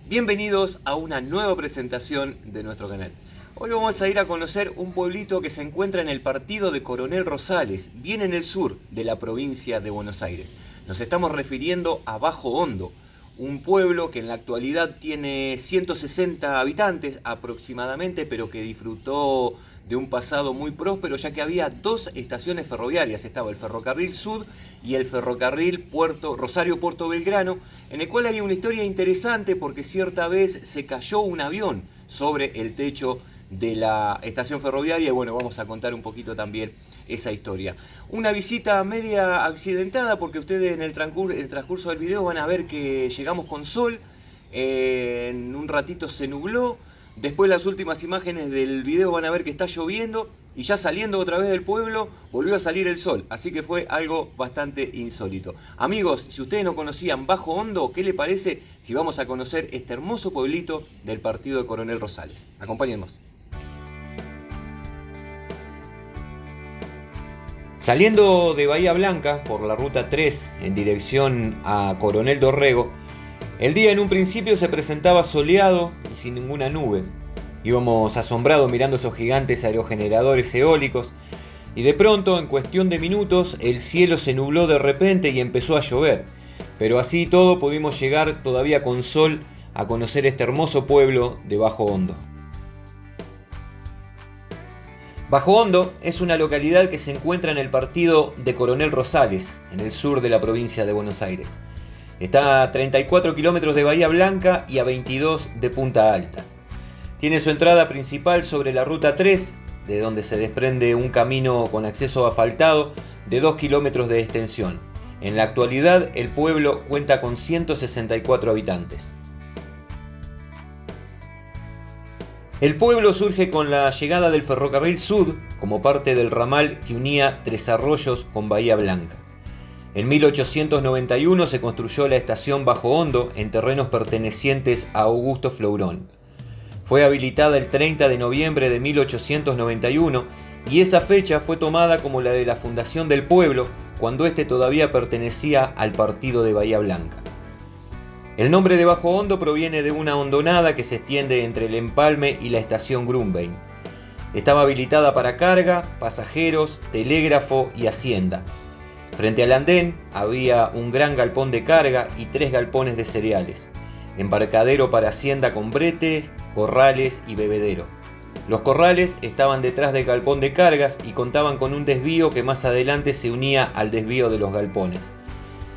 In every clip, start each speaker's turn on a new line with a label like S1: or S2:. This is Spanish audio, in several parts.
S1: Bienvenidos a una nueva presentación de nuestro canal. Hoy vamos a ir a conocer un pueblito que se encuentra en el partido de Coronel Rosales, bien en el sur de la provincia de Buenos Aires. Nos estamos refiriendo a Bajo Hondo, un pueblo que en la actualidad tiene 160 habitantes aproximadamente, pero que disfrutó de un pasado muy próspero, ya que había dos estaciones ferroviarias. Estaba el Ferrocarril Sud y el Ferrocarril Rosario-Puerto Belgrano, en el cual hay una historia interesante porque cierta vez se cayó un avión sobre el techo de la estación ferroviaria y bueno, vamos a contar un poquito también esa historia. Una visita media accidentada porque ustedes en el transcurso del video van a ver que llegamos con sol, en un ratito se nubló. Después las últimas imágenes del video van a ver que está lloviendo y ya saliendo otra vez del pueblo volvió a salir el sol. Así que fue algo bastante insólito. Amigos, si ustedes no conocían Bajo Hondo, ¿qué les parece si vamos a conocer este hermoso pueblito del partido de Coronel Rosales? Acompáñennos. Saliendo de Bahía Blanca por la ruta 3 en dirección a Coronel Dorrego, el día en un principio se presentaba soleado y sin ninguna nube. Íbamos asombrados mirando esos gigantes aerogeneradores eólicos y de pronto, en cuestión de minutos, el cielo se nubló de repente y empezó a llover. Pero así y todo pudimos llegar todavía con sol a conocer este hermoso pueblo de Bajo Hondo. Bajo Hondo es una localidad que se encuentra en el partido de Coronel Rosales, en el sur de la provincia de Buenos Aires. Está a 34 kilómetros de Bahía Blanca y a 22 de Punta Alta. Tiene su entrada principal sobre la ruta 3, de donde se desprende un camino con acceso asfaltado de 2 kilómetros de extensión. En la actualidad el pueblo cuenta con 164 habitantes. El pueblo surge con la llegada del Ferrocarril Sud como parte del ramal que unía Tres Arroyos con Bahía Blanca. En 1891 se construyó la estación Bajo Hondo en terrenos pertenecientes a Augusto Flourón. Fue habilitada el 30 de noviembre de 1891 y esa fecha fue tomada como la de la fundación del pueblo cuando este todavía pertenecía al partido de Bahía Blanca. El nombre de Bajo Hondo proviene de una hondonada que se extiende entre el empalme y la estación Grunbein. Estaba habilitada para carga, pasajeros, telégrafo y hacienda. Frente al andén había un gran galpón de carga y 3 galpones de cereales, embarcadero para hacienda con bretes, corrales y bebedero. Los corrales estaban detrás del galpón de cargas y contaban con un desvío que más adelante se unía al desvío de los galpones.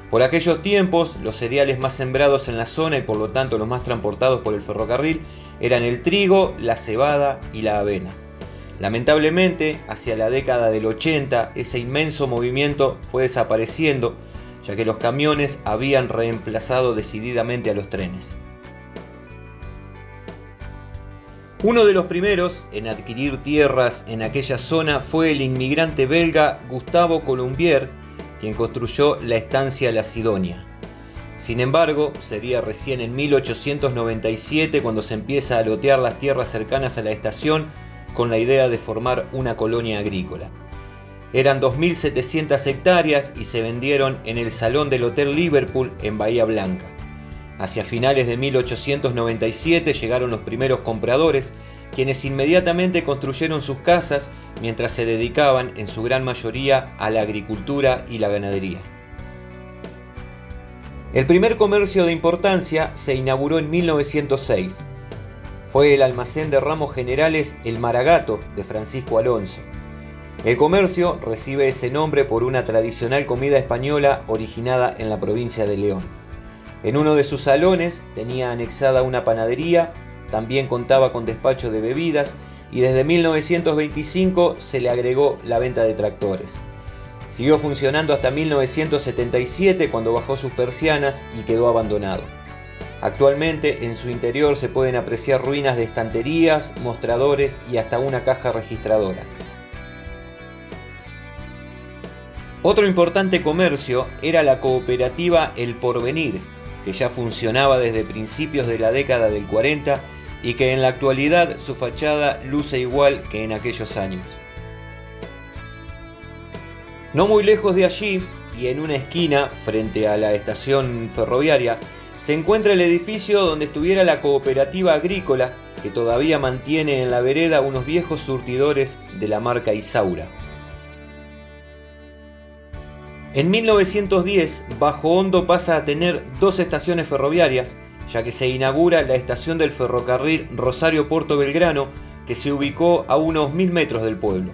S1: Por aquellos tiempos, los cereales más sembrados en la zona y por lo tanto los más transportados por el ferrocarril eran el trigo, la cebada y la avena. Lamentablemente, hacia la década del 80, ese inmenso movimiento fue desapareciendo, ya que los camiones habían reemplazado decididamente a los trenes. Uno de los primeros en adquirir tierras en aquella zona fue el inmigrante belga Gustavo Colombier, quien construyó la estancia La Sidonia. Sin embargo, sería recién en 1897 cuando se empieza a lotear las tierras cercanas a la estación con la idea de formar una colonia agrícola. Eran 2.700 hectáreas y se vendieron en el Salón del Hotel Liverpool en Bahía Blanca. Hacia finales de 1897 llegaron los primeros compradores, quienes inmediatamente construyeron sus casas mientras se dedicaban en su gran mayoría a la agricultura y la ganadería. El primer comercio de importancia se inauguró en 1906. Fue el almacén de ramos generales El Maragato de Francisco Alonso. El comercio recibe ese nombre por una tradicional comida española originada en la provincia de León. En uno de sus salones tenía anexada una panadería, también contaba con despacho de bebidas y desde 1925 se le agregó la venta de tractores. Siguió funcionando hasta 1977 cuando bajó sus persianas y quedó abandonado. Actualmente en su interior se pueden apreciar ruinas de estanterías, mostradores y hasta una caja registradora. Otro importante comercio era la cooperativa El Porvenir, que ya funcionaba desde principios de la década del 40 y que en la actualidad su fachada luce igual que en aquellos años. No muy lejos de allí, y en una esquina frente a la estación ferroviaria, se encuentra el edificio donde estuviera la cooperativa agrícola, que todavía mantiene en la vereda unos viejos surtidores de la marca Isaura. En 1910, Bajo Hondo pasa a tener 2 estaciones ferroviarias, ya que se inaugura la estación del ferrocarril Rosario-Puerto Belgrano, que se ubicó a unos 1000 metros del pueblo.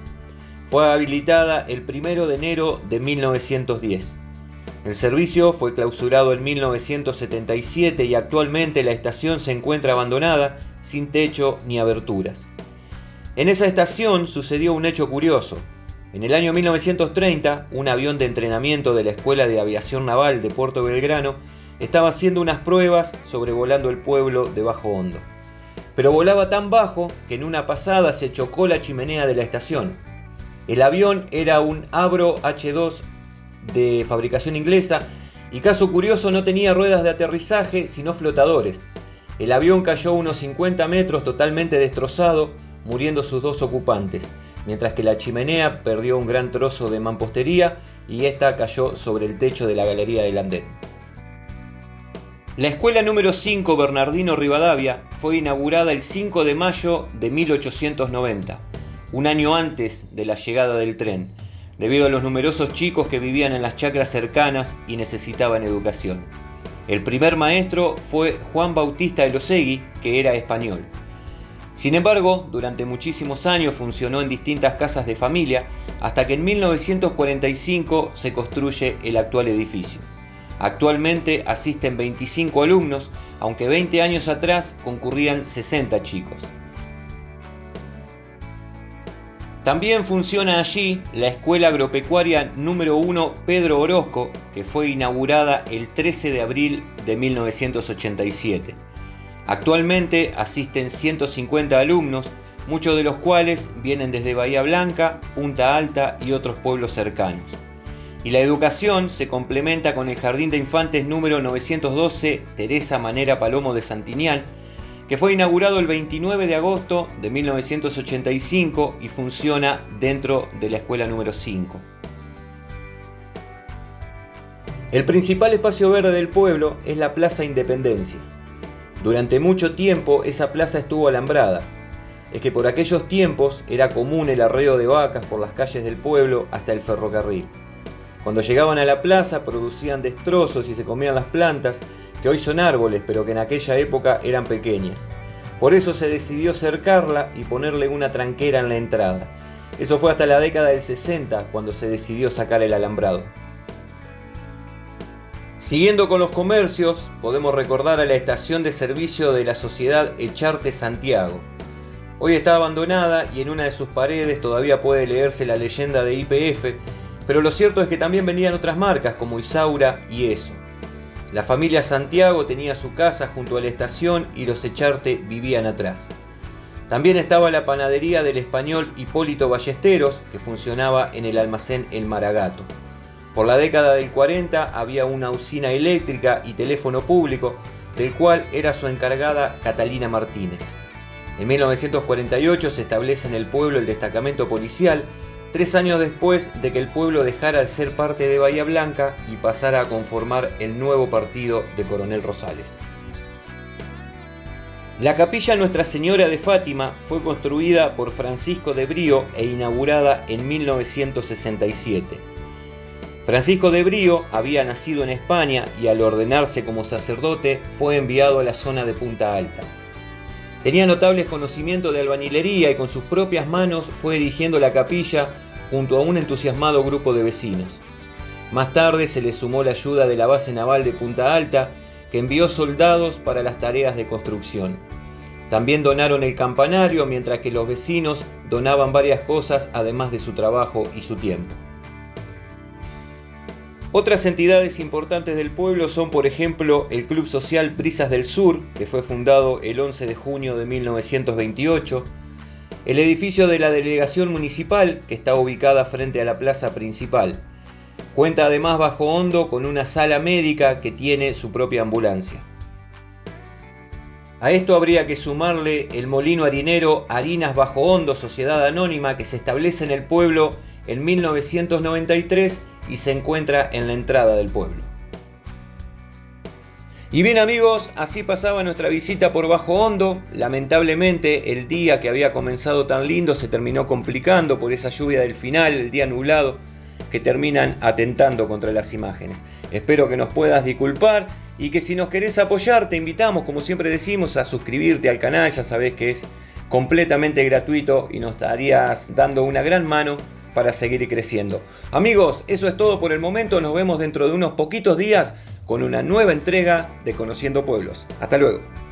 S1: Fue habilitada el 1 de enero de 1910. El servicio fue clausurado en 1977 y actualmente la estación se encuentra abandonada, sin techo ni aberturas. En esa estación sucedió un hecho curioso. En el año 1930, un avión de entrenamiento de la Escuela de Aviación Naval de Puerto Belgrano estaba haciendo unas pruebas sobrevolando el pueblo de Bajo Hondo. Pero volaba tan bajo que en una pasada se chocó la chimenea de la estación. El avión era un Avro H2 de fabricación inglesa y, caso curioso, no tenía ruedas de aterrizaje sino flotadores. El avión cayó unos 50 metros totalmente destrozado, muriendo sus 2 ocupantes, mientras que la chimenea perdió un gran trozo de mampostería y esta cayó sobre el techo de la galería del andén. La escuela número 5 Bernardino Rivadavia fue inaugurada el 5 de mayo de 1890, un año antes de la llegada del tren, debido a los numerosos chicos que vivían en las chacras cercanas y necesitaban educación. El primer maestro fue Juan Bautista Elosegui, que era español. Sin embargo, durante muchísimos años funcionó en distintas casas de familia, hasta que en 1945 se construye el actual edificio. Actualmente asisten 25 alumnos, aunque 20 años atrás concurrían 60 chicos. También funciona allí la Escuela Agropecuaria número 1 Pedro Orozco, que fue inaugurada el 13 de abril de 1987. Actualmente asisten 150 alumnos, muchos de los cuales vienen desde Bahía Blanca, Punta Alta y otros pueblos cercanos. Y la educación se complementa con el Jardín de Infantes número 912 Teresa Manera Palomo de Santinián, que fue inaugurado el 29 de agosto de 1985 y funciona dentro de la escuela número 5. El principal espacio verde del pueblo es la Plaza Independencia. Durante mucho tiempo esa plaza estuvo alambrada. Es que por aquellos tiempos era común el arreo de vacas por las calles del pueblo hasta el ferrocarril. Cuando llegaban a la plaza producían destrozos y se comían las plantas, que hoy son árboles, pero que en aquella época eran pequeñas. Por eso se decidió cercarla y ponerle una tranquera en la entrada. Eso fue hasta la década del 60, cuando se decidió sacar el alambrado. Siguiendo con los comercios, podemos recordar a la estación de servicio de la sociedad Echarte Santiago. Hoy está abandonada y en una de sus paredes todavía puede leerse la leyenda de YPF, pero lo cierto es que también venían otras marcas como Isaura y ESO. La familia Santiago tenía su casa junto a la estación y los Echarte vivían atrás. También estaba la panadería del español Hipólito Ballesteros, que funcionaba en el almacén El Maragato. Por la década del 40 había una usina eléctrica y teléfono público, del cual era su encargada Catalina Martínez. En 1948 se establece en el pueblo el destacamento policial, 3 años después de que el pueblo dejara de ser parte de Bahía Blanca y pasara a conformar el nuevo partido de Coronel Rosales. La capilla Nuestra Señora de Fátima fue construida por Francisco de Brío e inaugurada en 1967. Francisco de Brío había nacido en España y al ordenarse como sacerdote fue enviado a la zona de Punta Alta. Tenía notables conocimientos de albañilería y con sus propias manos fue erigiendo la capilla junto a un entusiasmado grupo de vecinos. Más tarde se le sumó la ayuda de la base naval de Punta Alta, que envió soldados para las tareas de construcción. También donaron el campanario, mientras que los vecinos donaban varias cosas además de su trabajo y su tiempo. Otras entidades importantes del pueblo son, por ejemplo, el Club Social Brisas del Sur, que fue fundado el 11 de junio de 1928, el edificio de la delegación municipal, que está ubicada frente a la plaza principal. Cuenta además Bajo Hondo con una sala médica que tiene su propia ambulancia. A esto habría que sumarle el molino harinero Harinas Bajo Hondo, sociedad anónima, que se establece en el pueblo en 1993 y se encuentra en la entrada del pueblo. Y bien amigos, así pasaba nuestra visita por Bajo Hondo. Lamentablemente el día que había comenzado tan lindo se terminó complicando por esa lluvia del final, el día nublado, que terminan atentando contra las imágenes. Espero que nos puedas disculpar y que si nos querés apoyar te invitamos, como siempre decimos, a suscribirte al canal. Ya sabés que es completamente gratuito y nos estarías dando una gran mano para seguir creciendo. Amigos, eso es todo por el momento. Nos vemos dentro de unos poquitos días con una nueva entrega de Conociendo Pueblos. Hasta luego.